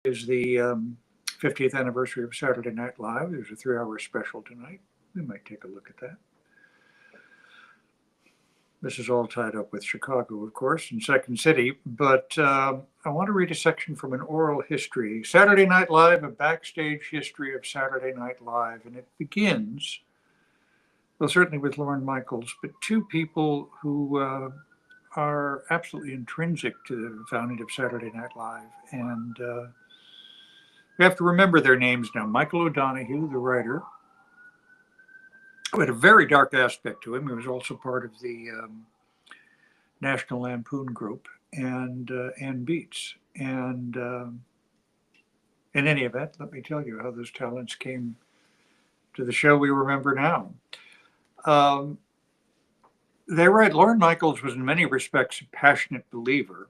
is the 50th anniversary of Saturday Night Live. There's a 3-hour special tonight. We might take a look at that. This is all tied up with Chicago, of course, and Second City. But I want to read a section from an oral history. Saturday Night Live, a backstage history of Saturday Night Live. And it begins, well, certainly with Lorne Michaels, but two people who are absolutely intrinsic to the founding of Saturday Night Live. And we have to remember their names now. Michael O'Donoghue, the writer, who had a very dark aspect to him. He was also part of the National Lampoon group, and Beats. And in any event, let me tell you how those talents came to the show we remember now. They write, Lorne Michaels was in many respects a passionate believer.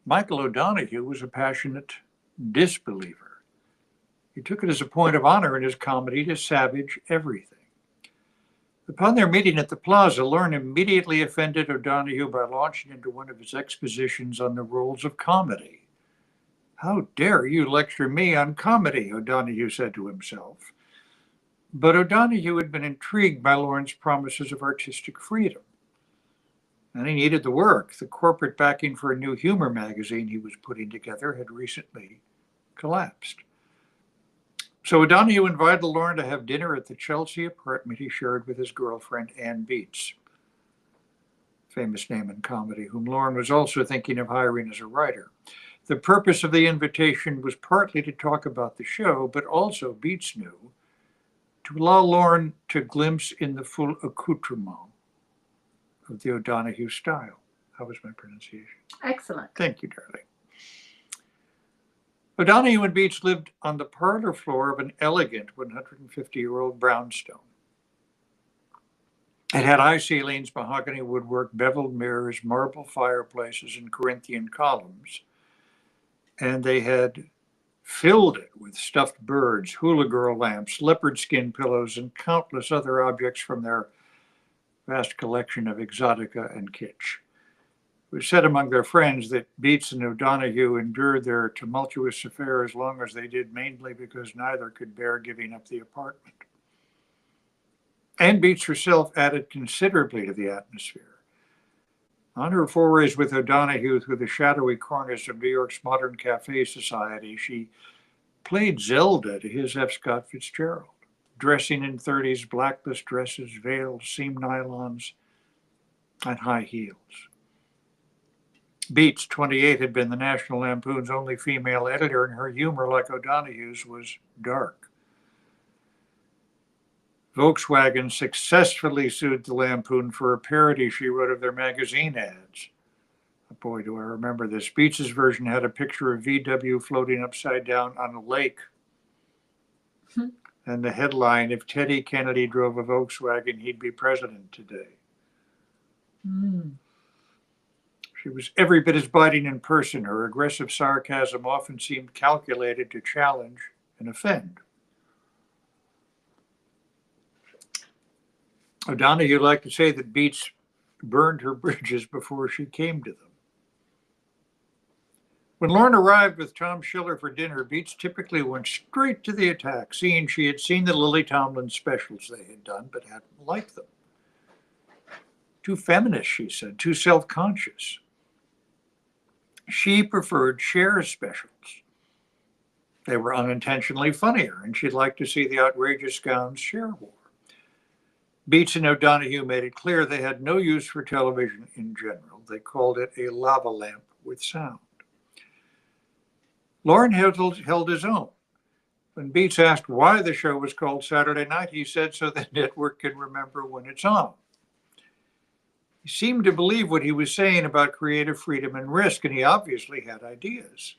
Michael O'Donoghue was a passionate disbeliever. He took it as a point of honor in his comedy to savage everything. Upon their meeting at the Plaza, Lorne immediately offended O'Donoghue by launching into one of his expositions on the roles of comedy. How dare you lecture me on comedy, O'Donoghue said to himself. But O'Donoghue had been intrigued by Lorne's promises of artistic freedom. And he needed the work. The corporate backing for a new humor magazine he was putting together had recently collapsed. So O'Donoghue invited Lorne to have dinner at the Chelsea apartment he shared with his girlfriend, Ann Beats, famous name in comedy, whom Lorne was also thinking of hiring as a writer. The purpose of the invitation was partly to talk about the show, but also, Beats knew, to allow Lorne to glimpse in the full accoutrement of the O'Donoghue style. How was my pronunciation? Excellent. Thank you, darling. O'Donoghue and Beats lived on the parlor floor of an elegant 150-year-old brownstone. It had high ceilings, mahogany woodwork, beveled mirrors, marble fireplaces, and Corinthian columns. And they had filled it with stuffed birds, hula girl lamps, leopard skin pillows, and countless other objects from their vast collection of exotica and kitsch. It was said among their friends that Beats and O'Donoghue endured their tumultuous affair as long as they did, mainly because neither could bear giving up the apartment. Ann Beats herself added considerably to the atmosphere. On her forays with O'Donoghue through the shadowy corners of New York's modern cafe society, she played Zelda to his F. Scott Fitzgerald, dressing in 30s blackless dresses, veils, seam nylons, and high heels. Beats, 28, had been the National Lampoon's only female editor, and her humor, like O'Donoghue's, was dark. Volkswagen successfully sued the Lampoon for a parody she wrote of their magazine ads. Boy, do I remember this. Beats's version had a picture of VW floating upside down on a lake. And the headline, if Teddy Kennedy drove a Volkswagen, he'd be president today. She was every bit as biting in person. Her aggressive sarcasm often seemed calculated to challenge and offend. O'Donoghue liked to say that Beats burned her bridges before she came to them. When Lorne arrived with Tom Schiller for dinner, Beats typically went straight to the attack, seeing she had seen the Lily Tomlin specials they had done, but hadn't liked them. Too feminist, she said, too self-conscious. She preferred Cher's specials. They were unintentionally funnier, and she'd like to see the outrageous gowns Cher wore. Beats and O'Donoghue made it clear they had no use for television in general. They called it a lava lamp with sound. Lorne held his own. When Beats asked why the show was called Saturday Night, he said so the network can remember when it's on. He seemed to believe what he was saying about creative freedom and risk, and he obviously had ideas.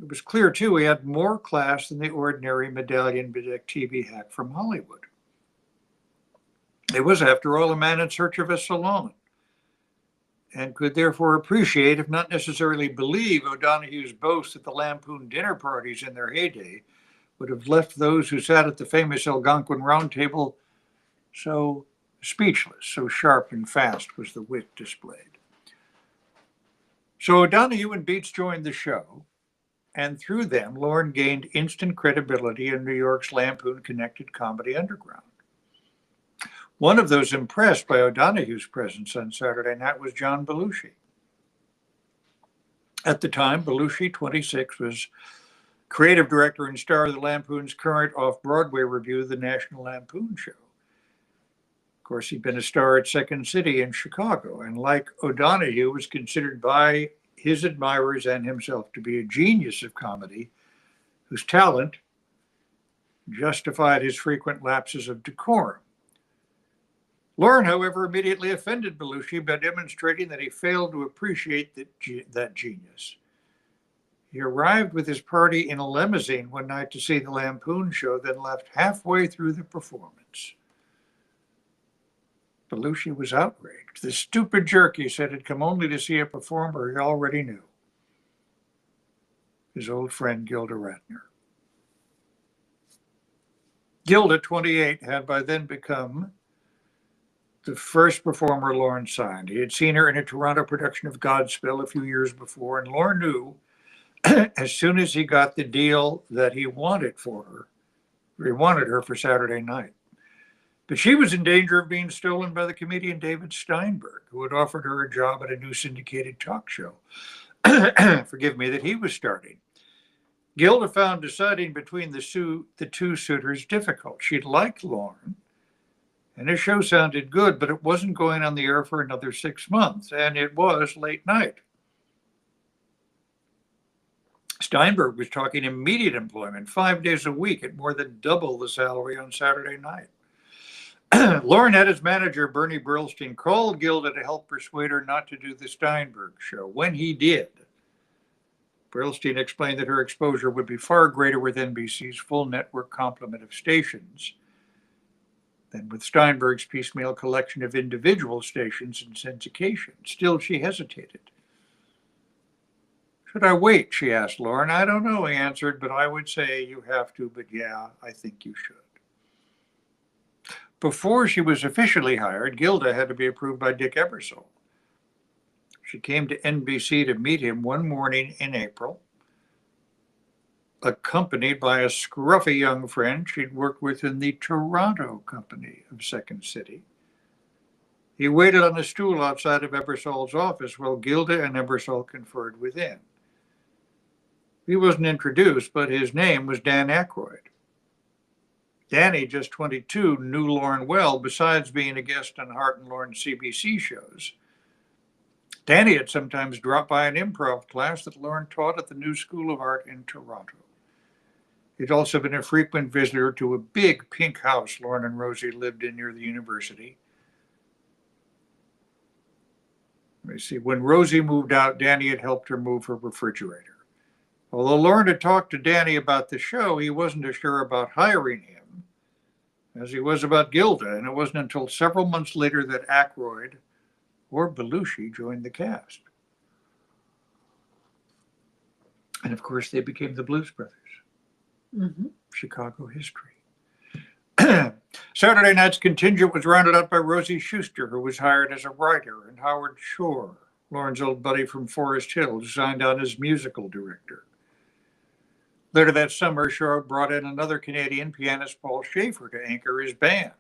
It was clear, too, he had more class than the ordinary medallion bedecked TV hack from Hollywood. He was, after all, a man in search of a salon, and could therefore appreciate, if not necessarily believe, O'Donoghue's boast that the Lampoon dinner parties in their heyday would have left those who sat at the famous Algonquin Round Table so speechless, so sharp and fast was the wit displayed. So O'Donoghue and Beats joined the show, and through them, Lorne gained instant credibility in New York's Lampoon-connected comedy underground. One of those impressed by O'Donoghue's presence on Saturday night was John Belushi. At the time, Belushi, 26, was creative director and star of the Lampoon's current off-Broadway revue, The National Lampoon Show. Of course, he'd been a star at Second City in Chicago, and like O'Donoghue, was considered by his admirers and himself to be a genius of comedy, whose talent justified his frequent lapses of decorum. Lorne, however, immediately offended Belushi by demonstrating that he failed to appreciate that genius. He arrived with his party in a limousine one night to see the Lampoon Show, then left halfway through the performance. Belushi was outraged. The stupid jerk, he said, had come only to see a performer he already knew. His old friend Gilda Radner. Gilda, 28, had by then become the first performer Lorne signed. He had seen her in a Toronto production of Godspell a few years before, and Lorne knew as soon as he got the deal that he wanted her for Saturday night. But she was in danger of being stolen by the comedian David Steinberg, who had offered her a job at a new syndicated talk show, forgive me, that he was starting. Gilda found deciding between the two suitors difficult. She'd liked Lorne, and his show sounded good, but it wasn't going on the air for another 6 months, and it was late night. Steinberg was talking immediate employment, 5 days a week at more than double the salary on Saturday night. Lorne had his manager, Bernie Brillstein, called Gilda to help persuade her not to do the Steinberg show. When he did, Brillstein explained that her exposure would be far greater with NBC's full network complement of stations than with Steinberg's piecemeal collection of individual stations and syndication. Still, she hesitated. Should I wait? She asked Lorne. I don't know, he answered, but I would say you have to, but yeah, I think you should. Before she was officially hired, Gilda had to be approved by Dick Ebersol. She came to NBC to meet him one morning in April, accompanied by a scruffy young friend she'd worked with in the Toronto company of Second City. He waited on a stool outside of Ebersol's office while Gilda and Ebersol conferred within. He wasn't introduced, but his name was Dan Aykroyd. Danny, just 22, knew Lorne well, besides being a guest on Hart and Lorne's CBC shows. Danny had sometimes dropped by an improv class that Lorne taught at the New School of Art in Toronto. He'd also been a frequent visitor to a big pink house Lorne and Rosie lived in near the university. Let me see. When Rosie moved out, Danny had helped her move her refrigerator. Although Lorne had talked to Danny about the show, he wasn't as sure about hiring him as he was about Gilda, and it wasn't until several months later that Aykroyd or Belushi joined the cast. And of course, they became the Blues Brothers. Mm-hmm. Chicago history. Saturday night's contingent was rounded out by Rosie Schuster, who was hired as a writer, and Howard Shore, Lorne's old buddy from Forest Hill, signed on as musical director. Later that summer, Shore brought in another Canadian pianist, Paul Schaefer, to anchor his band.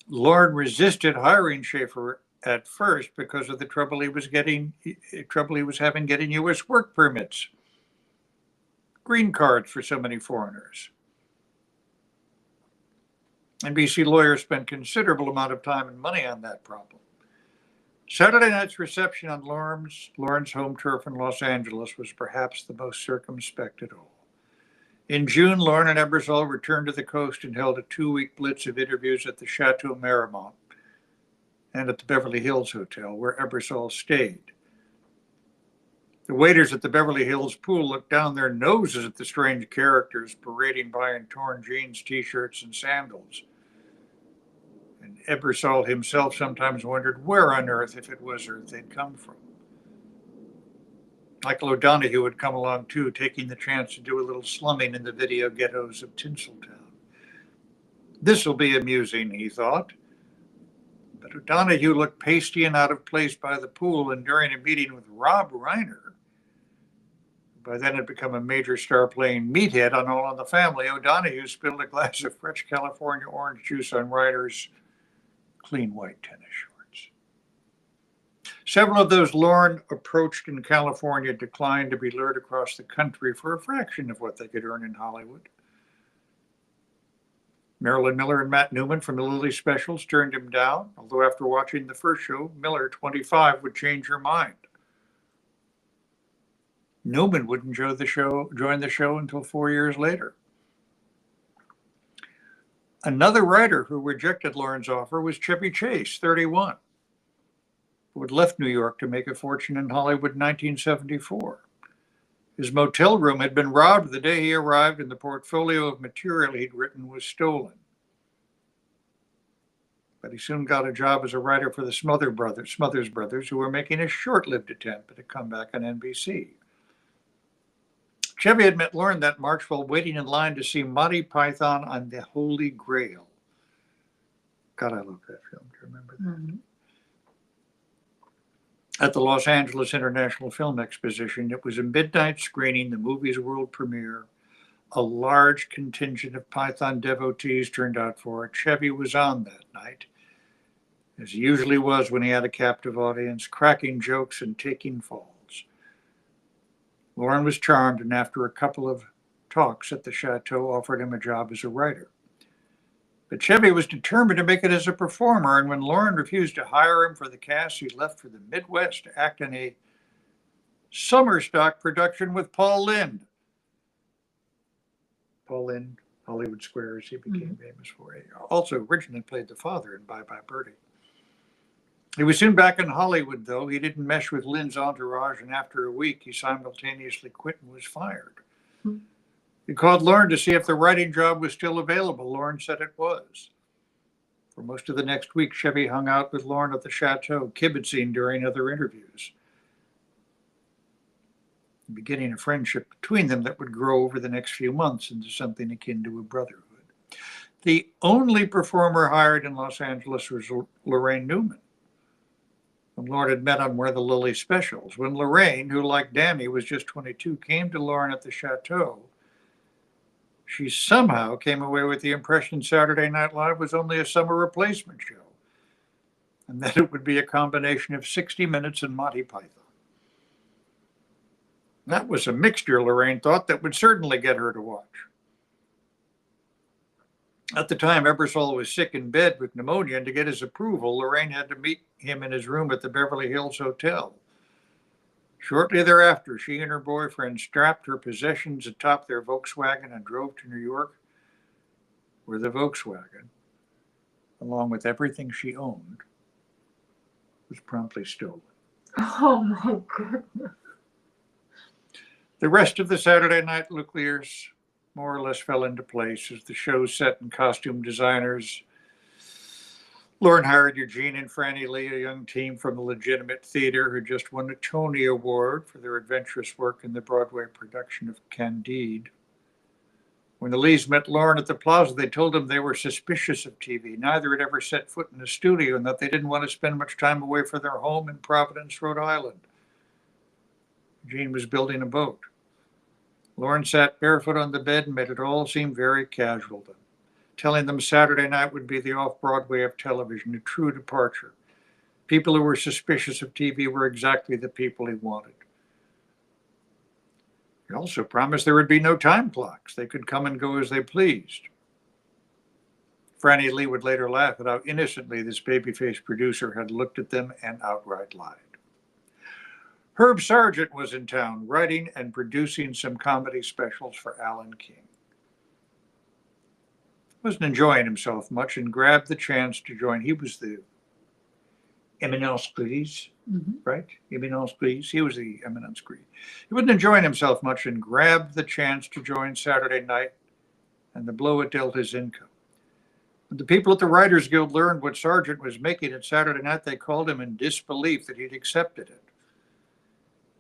Lorne resisted hiring Schaefer at first because of the trouble he was having getting U.S. work permits, green cards for so many foreigners. NBC lawyers spent considerable amount of time and money on that problem. Saturday night's reception on Lorne's home turf in Los Angeles was perhaps the most circumspect of all. In June, Lorne and Ebersol returned to the coast and held a 2-week blitz of interviews at the Chateau Marmont and at the Beverly Hills Hotel, where Ebersol stayed. The waiters at the Beverly Hills pool looked down their noses at the strange characters parading by in torn jeans, t-shirts, and sandals. And Ebersol himself sometimes wondered where on earth, if it was Earth, they'd come from. Michael O'Donoghue would come along too, taking the chance to do a little slumming in the video ghettos of Tinseltown. This will be amusing, he thought. But O'Donoghue looked pasty and out of place by the pool, and during a meeting with Rob Reiner, By then, had become a major star playing meathead on All in the Family. O'Donoghue spilled a glass of fresh California orange juice on Ryder's clean white tennis shorts. Several of those Lorne approached in California declined to be lured across the country for a fraction of what they could earn in Hollywood. Marilyn Miller and Matt Newman from the Lily Specials turned him down, although after watching the first show, Miller, 25, would change her mind. Newman wouldn't join the show until 4 years later. Another writer who rejected Lorne's offer was Chevy Chase, 31, who had left New York to make a fortune in Hollywood in 1974. His motel room had been robbed the day he arrived, and the portfolio of material he'd written was stolen. But he soon got a job as a writer for the Smothers Brothers, who were making a short-lived attempt at a comeback on NBC. Chevy had met Lorne that March while waiting in line to see Monty Python on the Holy Grail. God, I love that film. Do you remember that? Mm-hmm. At the Los Angeles International Film Exposition, it was a midnight screening, the movie's world premiere. A large contingent of Python devotees turned out for it. Chevy was on that night, as he usually was when he had a captive audience, cracking jokes and taking falls. Lorne was charmed, and after a couple of talks at the chateau, offered him a job as a writer. But Chevy was determined to make it as a performer, and when Lorne refused to hire him for the cast, he left for the Midwest to act in a summer stock production with Paul Lynde. Paul Lynde, Hollywood Squares, he became famous for it. Also originally played the father in Bye Bye Birdie. He was soon back in Hollywood, though. He didn't mesh with Lynde's entourage, and after a week, he simultaneously quit and was fired. He called Lorne to see if the writing job was still available. Lorne said it was. For most of the next week, Chevy hung out with Lorne at the chateau, kibitzing during other interviews, beginning a friendship between them that would grow over the next few months into something akin to a brotherhood. The only performer hired in Los Angeles was Lorraine Newman, whom Lorne had met on one of the Lily Specials. When Lorraine, who like Danny was just 22, came to Lorne at the chateau, she somehow came away with the impression Saturday Night Live was only a summer replacement show, and that it would be a combination of 60 Minutes and Monty Python. That was a mixture, Lorraine thought, that would certainly get her to watch. At the time, Ebersol was sick in bed with pneumonia, and to get his approval, Lorraine had to meet him in his room at the Beverly Hills Hotel. Shortly thereafter, she and her boyfriend strapped her possessions atop their Volkswagen and drove to New York, where the Volkswagen, along with everything she owned, was promptly stolen. Oh my goodness. The rest of the Saturday Night Nuclears more or less fell into place as the show's set and costume designers. Lorne hired Eugene and Franny Lee, a young team from the Legitimate Theater who just won a Tony Award for their adventurous work in the Broadway production of Candide. When the Lees met Lorne at the Plaza, they told him they were suspicious of TV. Neither had ever set foot in a studio, and that they didn't want to spend much time away from their home in Providence, Rhode Island. Eugene was building a boat. Lorne sat barefoot on the bed and made it all seem very casual to them, telling them Saturday night would be the off-Broadway of television, a true departure. People who were suspicious of TV were exactly the people he wanted. He also promised there would be no time clocks. They could come and go as they pleased. Franny Lee would later laugh at how innocently this baby-faced producer had looked at them and outright lied. Herb Sargent was in town, writing and producing some comedy specials for Alan King. Wasn't enjoying himself much and grabbed the chance to join. He was the Eminence Grise, right? Eminence Grise. He was the Eminence Grise. He wasn't enjoying himself much and grabbed the chance to join Saturday Night, and the blow it dealt his income. When the people at the Writers Guild learned what Sargent was making at Saturday Night, they called him in disbelief that he'd accepted it.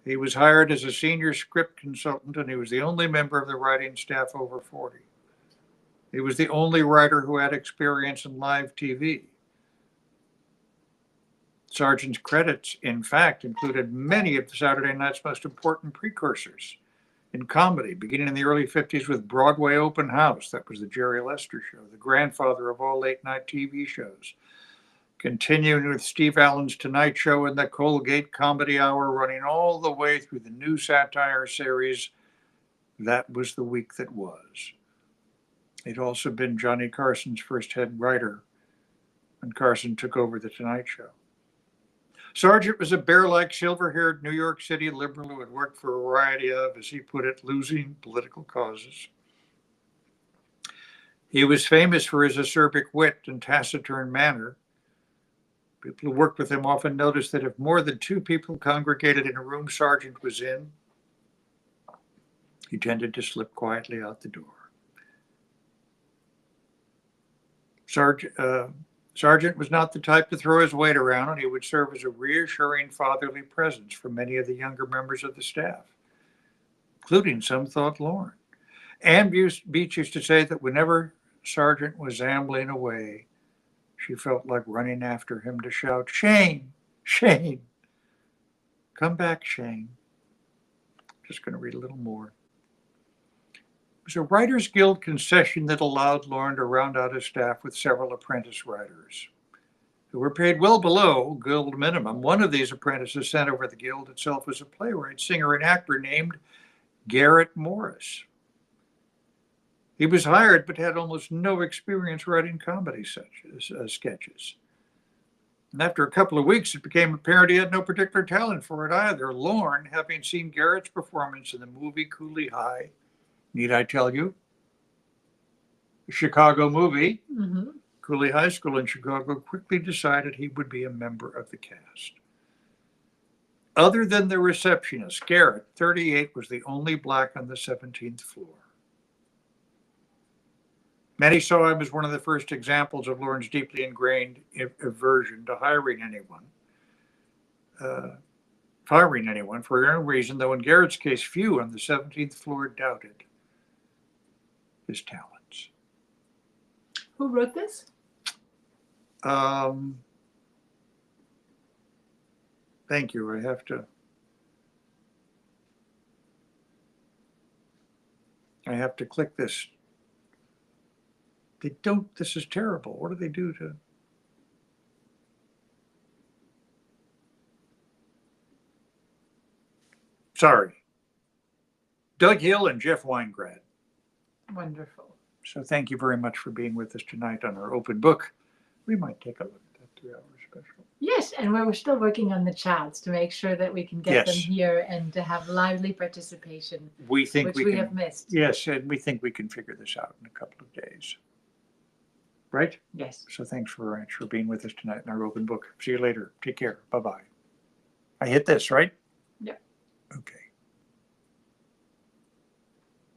He was hired as a senior script consultant, and he was the only member of the writing staff over 40. He was the only writer who had experience in live TV. Sargent's credits, in fact, included many of Saturday Night's most important precursors. In comedy, beginning in the early 50s with Broadway Open House, that was the Jerry Lester show, the grandfather of all late night TV shows. Continuing with Steve Allen's Tonight Show and the Colgate Comedy Hour, running all the way through the new satire series, That Was the Week That Was. He'd also been Johnny Carson's first head writer when Carson took over the Tonight Show. Sargent was a bear-like, silver-haired New York City liberal who had worked for a variety of, as he put it, losing political causes. He was famous for his acerbic wit and taciturn manner. People who worked with him often noticed that if more than two people congregated in a room Sargent was in, he tended to slip quietly out the door. Sargent was not the type to throw his weight around, and he would serve as a reassuring fatherly presence for many of the younger members of the staff, including some thought Lorne. Ann Beach used to say that whenever Sargent was ambling away, she felt like running after him to shout, "Shane, Shane, come back, Shane." Just going to read a little more. It was a Writers Guild concession that allowed Lorne to round out his staff with several apprentice writers who were paid well below Guild minimum. One of these apprentices sent over the Guild itself was a playwright, singer, and actor named Garrett Morris. He was hired but had almost no experience writing comedy sketches. And after a couple of weeks, it became apparent he had no particular talent for it either. Lorne, having seen Garrett's performance in the movie Cooley High, need I tell you? The Chicago movie, Cooley High School in Chicago, quickly decided he would be a member of the cast. Other than the receptionist, Garrett, 38, was the only black on the 17th floor. Many saw him as one of the first examples of Lorne's deeply ingrained aversion to hiring anyone for any reason, though in Garrett's case, few on the 17th floor doubted his talents. Who wrote this? Thank you. I have to click this. This is terrible. What do they do to? Sorry. Doug Hill and Jeff Weingrad. Wonderful. So thank you very much for being with us tonight on our open book. We might take a look at that 3-hour special. Yes, and we're still working on the chats to make sure that we can get them here and to have lively participation, which we have missed. Yes, and we think we can figure this out in a couple of days. Right? Yes. So thanks very much for being with us tonight in our open book. See you later. Take care. Bye-bye. I hit this, right? Yeah. Okay.